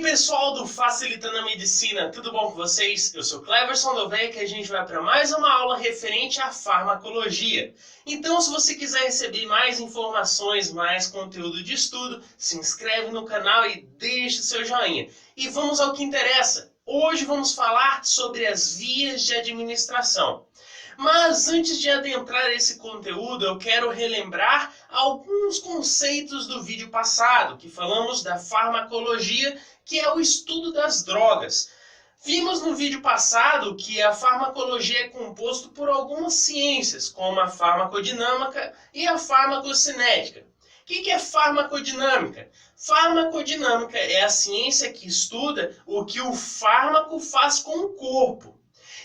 pessoal do Facilitando a Medicina, tudo bom com vocês? Eu sou Cleverson Dovec e a gente vai para mais uma aula referente à farmacologia. Então, se você quiser receber mais informações, mais conteúdo de estudo, se inscreve no canal e deixa o seu joinha. E vamos ao que interessa. Hoje vamos falar sobre as vias de administração. Mas antes de adentrar esse conteúdo, eu quero relembrar alguns conceitos do vídeo passado, que falamos da farmacologia, que é o estudo das drogas. Vimos no vídeo passado que a farmacologia é composta por algumas ciências, como a farmacodinâmica e a farmacocinética. O que é farmacodinâmica? Farmacodinâmica é a ciência que estuda o que o fármaco faz com o corpo.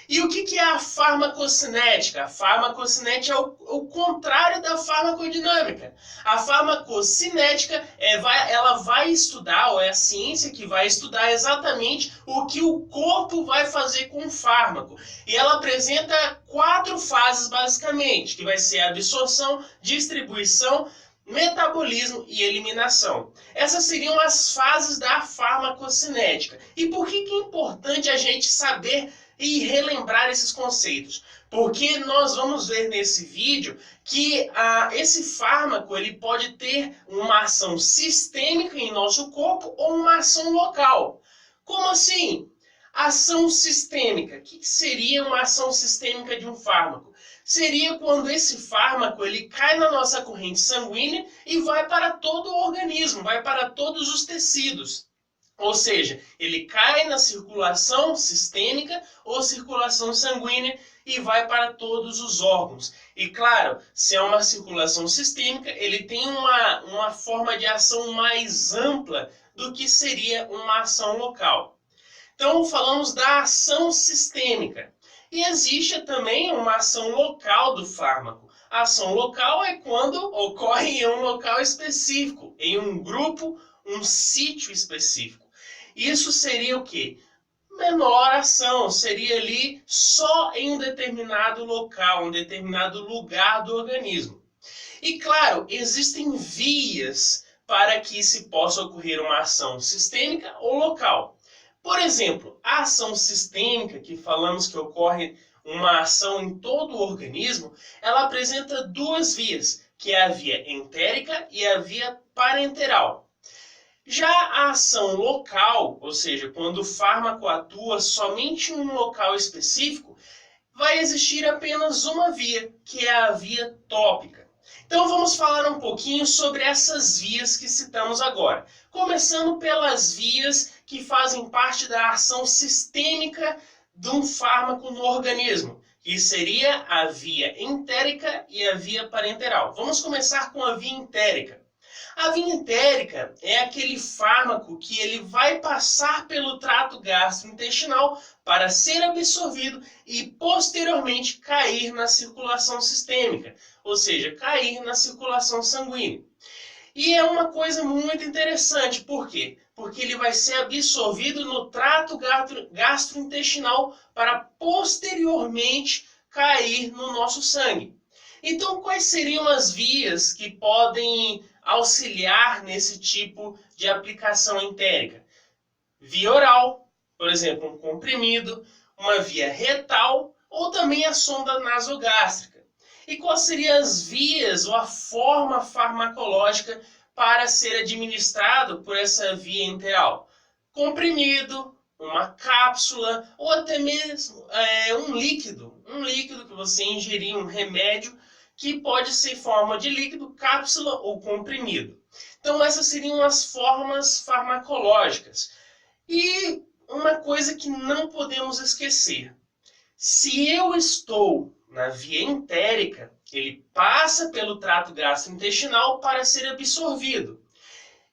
E o que é a farmacocinética? A farmacocinética é o contrário da farmacodinâmica. A farmacocinética ela vai estudar, ou é a ciência que vai estudar exatamente o que o corpo vai fazer com o fármaco. E ela apresenta 4 fases basicamente, que vai ser a absorção, distribuição, metabolismo e eliminação. Essas seriam as fases da farmacocinética. E por que é importante a gente saber e relembrar esses conceitos? Porque nós vamos ver nesse vídeo que esse fármaco ele pode ter uma ação sistêmica em nosso corpo ou uma ação local. Como assim? Ação sistêmica. O que seria uma ação sistêmica de um fármaco? Seria quando esse fármaco ele cai na nossa corrente sanguínea e vai para todo o organismo, vai para todos os tecidos. Ou seja, ele cai na circulação sistêmica ou circulação sanguínea e vai para todos os órgãos. E claro, se é uma circulação sistêmica, ele tem uma forma de ação mais ampla do que seria uma ação local. Então, falamos da ação sistêmica. E existe também uma ação local do fármaco. A ação local é quando ocorre em um local específico, em um grupo, um sítio específico. Isso seria o quê? Menor ação, seria ali só em um determinado local, um determinado lugar do organismo. E claro, existem vias para que se possa ocorrer uma ação sistêmica ou local. Por exemplo, a ação sistêmica, que falamos que ocorre uma ação em todo o organismo, ela apresenta 2 vias, que é a via entérica e a via parenteral. Já a ação local, ou seja, quando o fármaco atua somente em um local específico, vai existir apenas uma via, que é a via tópica. Então vamos falar um pouquinho sobre essas vias que citamos agora. Começando pelas vias que fazem parte da ação sistêmica de um fármaco no organismo, que seria a via entérica e a via parenteral. Vamos começar com a via entérica. A via entérica é aquele fármaco que ele vai passar pelo trato gastrointestinal para ser absorvido e posteriormente cair na circulação sistêmica, ou seja, cair na circulação sanguínea. E é uma coisa muito interessante, por quê? Porque ele vai ser absorvido no trato gastrointestinal para posteriormente cair no nosso sangue. Então, quais seriam as vias que podem auxiliar nesse tipo de aplicação entérica? Via oral, por exemplo, um comprimido, uma via retal ou também a sonda nasogástrica. E quais seriam as vias ou a forma farmacológica para ser administrado por essa via enteral? Comprimido, uma cápsula ou até mesmo um líquido que você ingerir, um remédio que pode ser em forma de líquido, cápsula ou comprimido. Então essas seriam as formas farmacológicas. E uma coisa que não podemos esquecer, se eu estou na via entérica, ele passa pelo trato gastrointestinal para ser absorvido.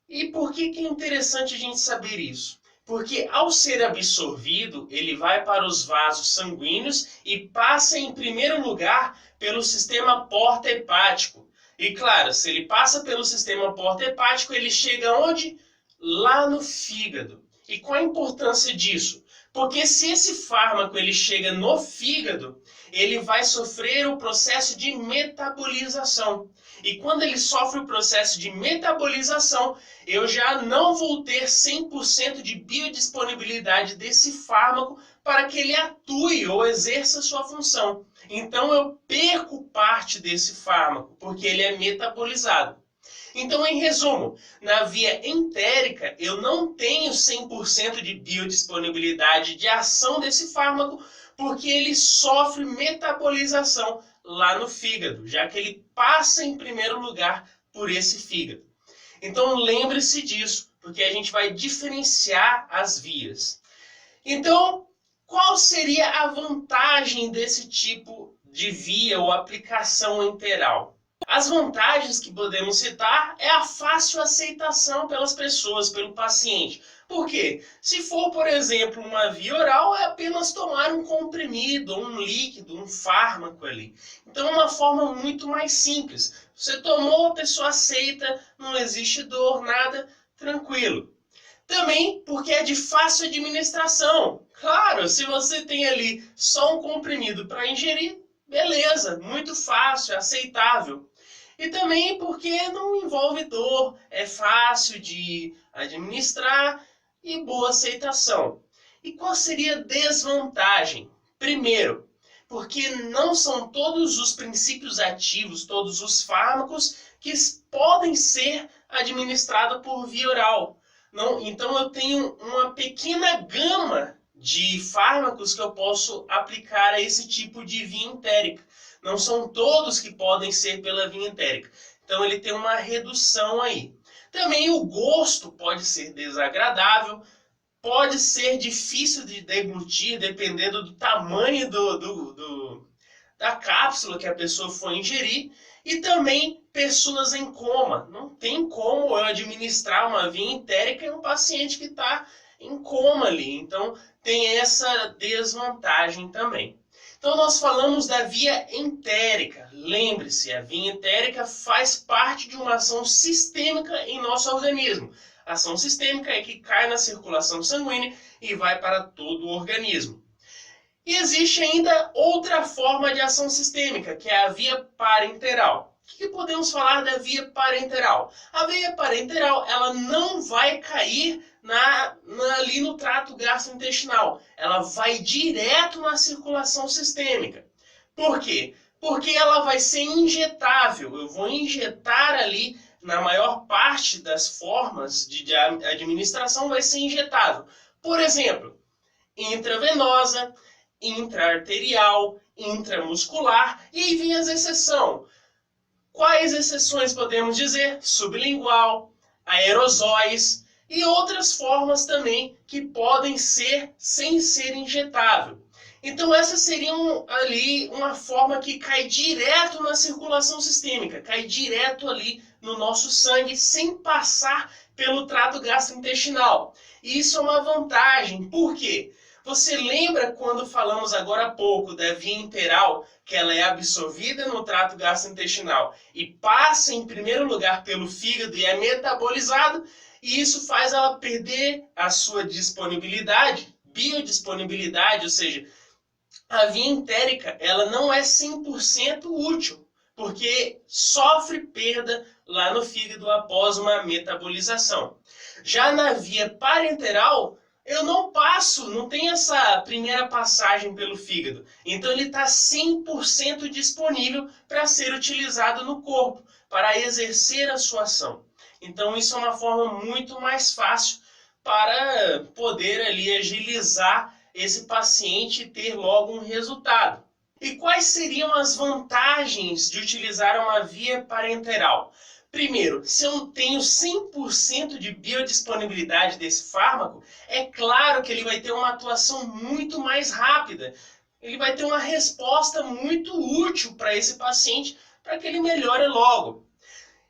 E por que é interessante a gente saber isso? Porque ao ser absorvido, ele vai para os vasos sanguíneos e passa em primeiro lugar pelo sistema porta-hepático. E claro, se ele passa pelo sistema porta-hepático, ele chega onde? Lá no fígado. E qual a importância disso? Porque se esse fármaco ele chega no fígado, ele vai sofrer o processo de metabolização. E quando ele sofre o processo de metabolização, eu já não vou ter 100% de biodisponibilidade desse fármaco para que ele atue ou exerça sua função. Então eu perco parte desse fármaco, porque ele é metabolizado. Então, em resumo, na via entérica, eu não tenho 100% de biodisponibilidade de ação desse fármaco, porque ele sofre metabolização lá no fígado, já que ele passa em primeiro lugar por esse fígado. Então, lembre-se disso, porque a gente vai diferenciar as vias. Então, qual seria a vantagem desse tipo de via ou aplicação enteral? As vantagens que podemos citar é a fácil aceitação pelas pessoas, pelo paciente. Por quê? Se for, por exemplo, uma via oral, é apenas tomar um comprimido, um líquido, um fármaco ali. Então é uma forma muito mais simples. Você tomou, a pessoa aceita, não existe dor, nada, tranquilo. Também porque é de fácil administração. Claro, se você tem ali só um comprimido para ingerir, beleza, muito fácil, aceitável. E também porque não envolve dor, é fácil de administrar e boa aceitação. E qual seria a desvantagem? Primeiro, porque não são todos os princípios ativos, todos os fármacos que podem ser administrados por via oral. Não, então eu tenho uma pequena gama de fármacos que eu posso aplicar a esse tipo de via entérica. Não são todos que podem ser pela via entérica. Então ele tem uma redução aí. Também o gosto pode ser desagradável, pode ser difícil de deglutir, dependendo do tamanho da cápsula que a pessoa for ingerir. E também pessoas em coma. Não tem como eu administrar uma via entérica em um paciente que está em coma ali. Então tem essa desvantagem também. Então nós falamos da via entérica. Lembre-se, a via entérica faz parte de uma ação sistêmica em nosso organismo. A ação sistêmica é que cai na circulação sanguínea e vai para todo o organismo. E existe ainda outra forma de ação sistêmica, que é a via parenteral. O que podemos falar da via parenteral? A via parenteral ela não vai cair ali no trato gastrointestinal. Ela vai direto na circulação sistêmica. Por quê? Porque ela vai ser injetável. Eu vou injetar ali, na maior parte das formas de administração, vai ser injetável. Por exemplo, intravenosa, intraarterial, intramuscular, e aí vem as exceções. Quais exceções podemos dizer? Sublingual, aerosóis e outras formas também que podem ser sem ser injetável. Então essas seriam ali uma forma que cai direto na circulação sistêmica, cai direto ali no nosso sangue sem passar pelo trato gastrointestinal. E isso é uma vantagem. Por quê? Você lembra quando falamos agora há pouco da via enteral, que ela é absorvida no trato gastrointestinal e passa em primeiro lugar pelo fígado e é metabolizado, e isso faz ela perder a sua disponibilidade, biodisponibilidade, ou seja, a via entérica ela não é 100% útil, porque sofre perda lá no fígado após uma metabolização. Já na via parenteral, eu não passo, não tem essa primeira passagem pelo fígado. Então ele está 100% disponível para ser utilizado no corpo, para exercer a sua ação. Então isso é uma forma muito mais fácil para poder ali agilizar esse paciente e ter logo um resultado. E quais seriam as vantagens de utilizar uma via parenteral? Primeiro, se eu tenho 100% de biodisponibilidade desse fármaco, é claro que ele vai ter uma atuação muito mais rápida. Ele vai ter uma resposta muito útil para esse paciente, para que ele melhore logo.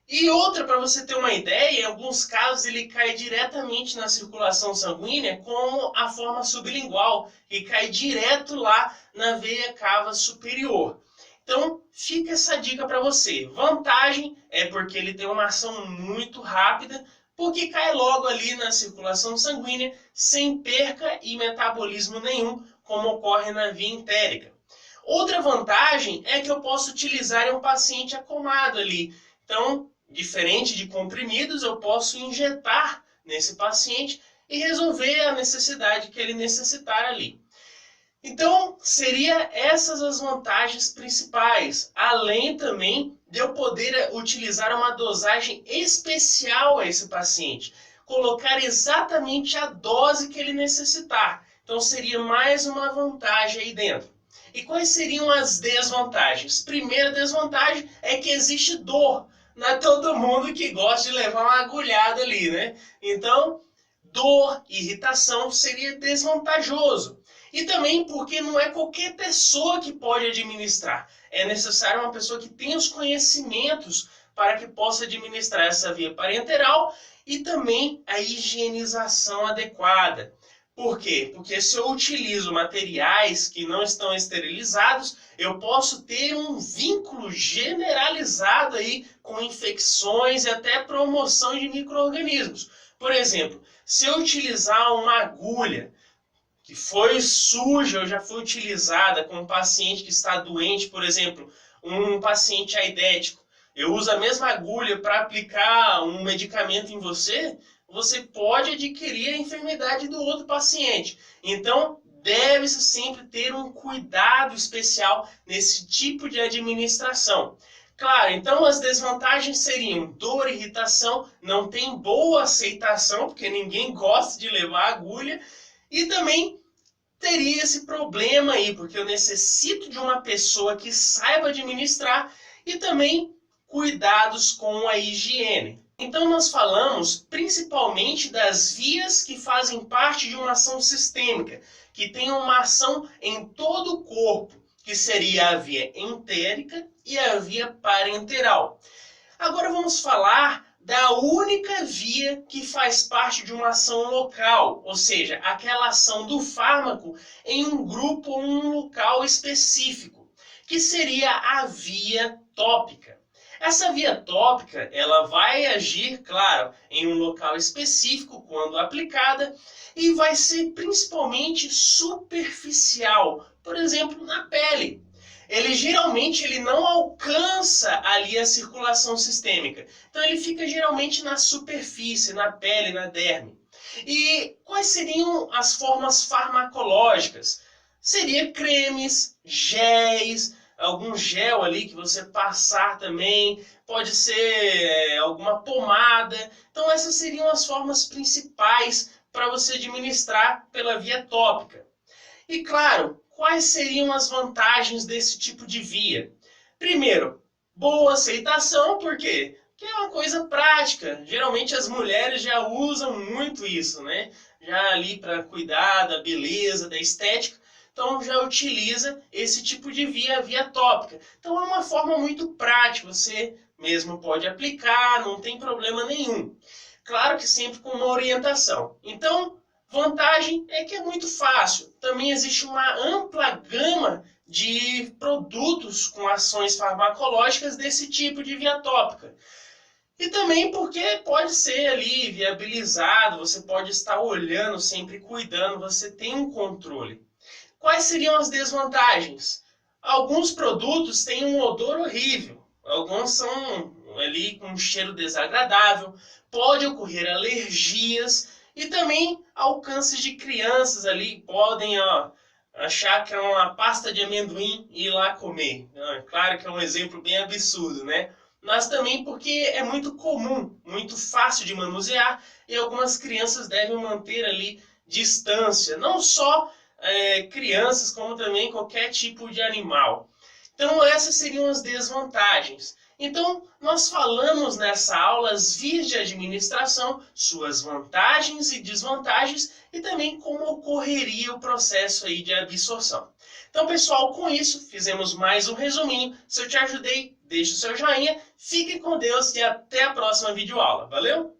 E outra, para você ter uma ideia, em alguns casos ele cai diretamente na circulação sanguínea, como a forma sublingual, que cai direto lá na veia cava superior. Então, fica essa dica para você. Vantagem é porque ele tem uma ação muito rápida, porque cai logo ali na circulação sanguínea, sem perca e metabolismo nenhum, como ocorre na via entérica. Outra vantagem é que eu posso utilizar em um paciente acamado ali. Então, diferente de comprimidos, eu posso injetar nesse paciente e resolver a necessidade que ele necessitar ali. Então, seriam essas as vantagens principais, além também de eu poder utilizar uma dosagem especial a esse paciente, colocar exatamente a dose que ele necessitar. Então, seria mais uma vantagem aí dentro. E quais seriam as desvantagens? Primeira desvantagem é que existe dor. Não é todo mundo que gosta de levar uma agulhada ali, né? Então, dor, irritação seria desvantajoso. E também porque não é qualquer pessoa que pode administrar. É necessário uma pessoa que tenha os conhecimentos para que possa administrar essa via parenteral e também a higienização adequada. Por quê? Porque se eu utilizo materiais que não estão esterilizados, eu posso ter um vínculo generalizado aí com infecções e até promoção de micro-organismos. Por exemplo, se eu utilizar uma agulha que foi suja ou já foi utilizada com um paciente que está doente, por exemplo, um paciente aidético, eu uso a mesma agulha para aplicar um medicamento em você, você pode adquirir a enfermidade do outro paciente. Então, deve-se sempre ter um cuidado especial nesse tipo de administração. Claro, então as desvantagens seriam dor, irritação, não tem boa aceitação, porque ninguém gosta de levar agulha, e também teria esse problema aí, porque eu necessito de uma pessoa que saiba administrar e também cuidados com a higiene. Então nós falamos principalmente das vias que fazem parte de uma ação sistêmica, que tem uma ação em todo o corpo, que seria a via entérica e a via parenteral. Agora vamos falar da única via que faz parte de uma ação local, ou seja, aquela ação do fármaco em um grupo ou um local específico, que seria a via tópica. Essa via tópica, ela vai agir, claro, em um local específico quando aplicada e vai ser principalmente superficial, por exemplo, na pele. Geralmente ele não alcança ali a circulação sistêmica. Então ele fica geralmente na superfície, na pele, na derme. E quais seriam as formas farmacológicas? Seria cremes, géis, algum gel ali que você passar também, pode ser alguma pomada. Então essas seriam as formas principais para você administrar pela via tópica. E claro, quais seriam as vantagens desse tipo de via? Primeiro, boa aceitação, por quê? Porque é uma coisa prática. Geralmente as mulheres já usam muito isso, né? Já ali para cuidar da beleza, da estética. Então já utiliza esse tipo de via tópica. Então é uma forma muito prática, você mesmo pode aplicar, não tem problema nenhum. Claro que sempre com uma orientação. Então, vantagem é que é muito fácil. Também existe uma ampla gama de produtos com ações farmacológicas desse tipo de via tópica. E também porque pode ser ali viabilizado, você pode estar olhando, sempre cuidando, você tem um controle. Quais seriam as desvantagens? Alguns produtos têm um odor horrível, alguns são ali com um cheiro desagradável, pode ocorrer alergias e também alcances de crianças ali podem achar que é uma pasta de amendoim e ir lá comer. Claro que é um exemplo bem absurdo, né? Mas também porque é muito comum, muito fácil de manusear e algumas crianças devem manter ali distância, não só crianças, como também qualquer tipo de animal. Então essas seriam as desvantagens. Então nós falamos nessa aula as vias de administração, suas vantagens e desvantagens e também como ocorreria o processo aí de absorção. Então pessoal, com isso fizemos mais um resuminho. Se eu te ajudei, deixe o seu joinha, fique com Deus e até a próxima videoaula. Valeu?